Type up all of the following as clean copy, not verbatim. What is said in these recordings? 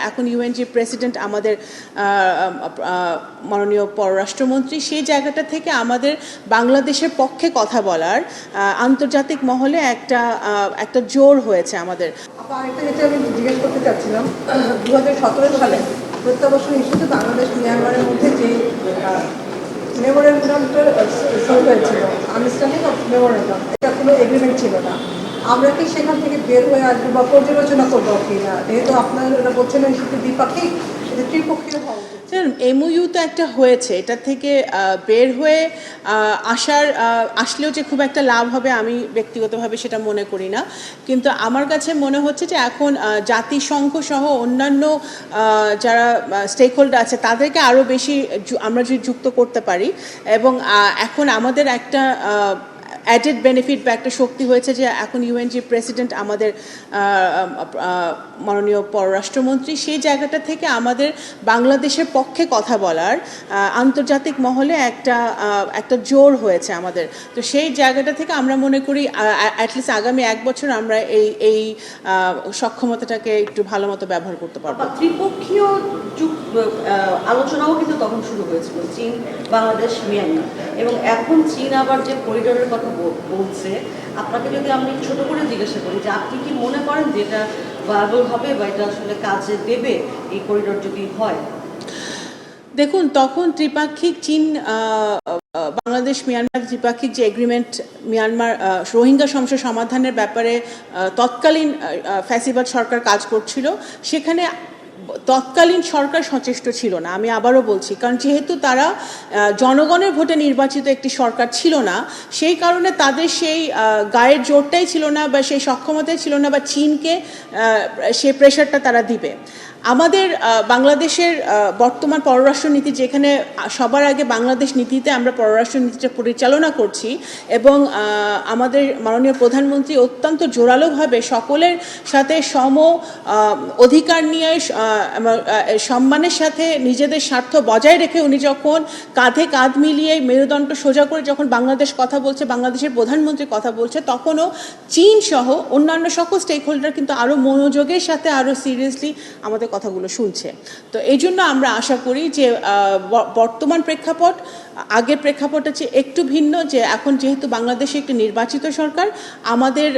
এখন ইউএনজি প্রেসিডেন্ট আমাদের মাননীয় পররাষ্ট্রমন্ত্রী, সেই জায়গাটা থেকে আমাদের বাংলাদেশের পক্ষে কথা বলার আন্তর্জাতিক মহলে একটা জোর হয়েছে আমাদের। আরেকটা যেটা আমি জিজ্ঞেস করতে চাচ্ছিলাম, 2017 সালে প্রত্যাবাসন ইস্যুতে বাংলাদেশ মিয়ানমারের মধ্যে যে মেমোরেন্ডামটা শুরু হয়েছিল, আনুষ্ঠানিক মেমোরেন্ডাম, এটা কোনো এগ্রিমেন্ট ছিল না। আমরা কি সেখান থেকে বের হয়ে আসবো বা পর্যালোচনা করবো কি না? যেহেতু আপনারা বলছেন সেটা দ্বিপাক্ষিক, সেটা ত্রিপক্ষীয় হওয়া উচিত। এমওইউ তো একটা হয়েছে, এটা থেকে বের হয়ে আসলেও যে খুব একটা লাভ হবে আমি ব্যক্তিগতভাবে সেটা মনে করি না। কিন্তু আমার কাছে মনে হচ্ছে যে এখন জাতিসংঘ সহ অন্যান্য যারা স্টেক হোল্ডার আছে তাদেরকে আরও বেশি আমরা যদি যুক্ত করতে পারি, এবং এখন আমাদের একটা অ্যাডেড বেনিফিট বা একটা শক্তি হয়েছে যে এখন ইউএনজি প্রেসিডেন্ট আমাদের মাননীয় পররাষ্ট্রমন্ত্রী, সেই জায়গাটা থেকে আমাদের বাংলাদেশের পক্ষে কথা বলার আন্তর্জাতিক মহলে একটা জোর হয়েছে আমাদের। তো সেই জায়গাটা থেকে আমরা মনে করি অ্যাটলিস্ট আগামী 1 বছর আমরা এই সক্ষমতাটাকে একটু ভালো মতো ব্যবহার করতে পারবো। ত্রিপক্ষীয় আলোচনাও কিন্তু তখন শুরু হয়েছিল, চীন, বাংলাদেশ, মিয়ানমার, এবং এখন চীন আবার যে করিডোরের কথা বলছে, আপনাকে যদি আমি ছোট করে জিজ্ঞাসা করি যে আপনি কি মনে করেন যে এটা ভায়াবল হবে বা এটা আসলে কাজে দেবে এই করিডোর যদি হয়? দেখুন, তখন ত্রিপাক্ষিক চীন বাংলাদেশ মিয়ানমার ত্রিপাক্ষিক যে এগ্রিমেন্ট, মিয়ানমার রোহিঙ্গা সমস্যা সমাধানের ব্যাপারে তৎকালীন ফ্যাসিবাদ সরকার কাজ করছিল, সেখানে তৎকালীন সরকার সচেষ্ট ছিল না। আমি আবারও বলছি, কারণ যেহেতু তারা জনগণের ভোটে নির্বাচিত একটি সরকার ছিল না, সেই কারণে তাদের সেই গায়ের জোরটাই ছিল না বা সেই সক্ষমতাই ছিল না বা চীনকে সেই প্রেশারটা তারা দিবে। আমাদের বাংলাদেশের বর্তমান পররাষ্ট্রনীতি, যেখানে সবার আগে বাংলাদেশ নীতিতে আমরা পররাষ্ট্রনীতিটা পরিচালনা করছি, এবং আমাদের মাননীয় প্রধানমন্ত্রী অত্যন্ত জোরালোভাবে সকলের সাথে সম অধিকার নিয়ে সম্মানের সাথে নিজেদের স্বার্থ বজায় রেখে উনি যখন কাঁধে কাঁধ মিলিয়ে মেরুদণ্ড সোজা করে যখন বাংলাদেশ কথা বলছে, বাংলাদেশের প্রধানমন্ত্রী কথা বলছে, তখনও চীন সহ অন্যান্য সকল স্টেক হোল্ডার কিন্তু আরও মনোযোগের সাথে আরও সিরিয়াসলি আমাদের কথাগুলো শুনছে। তো এই জন্য আমরা আশা করি যে বর্তমান প্রেক্ষাপট আগের প্রেক্ষাপট হচ্ছে একটু ভিন্ন, যে এখন যেহেতু বাংলাদেশে একটি নির্বাচিত সরকার, আমাদের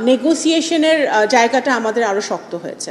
নেগোসিয়েশনের জায়গাটা আমাদের আরও শক্ত হয়েছে।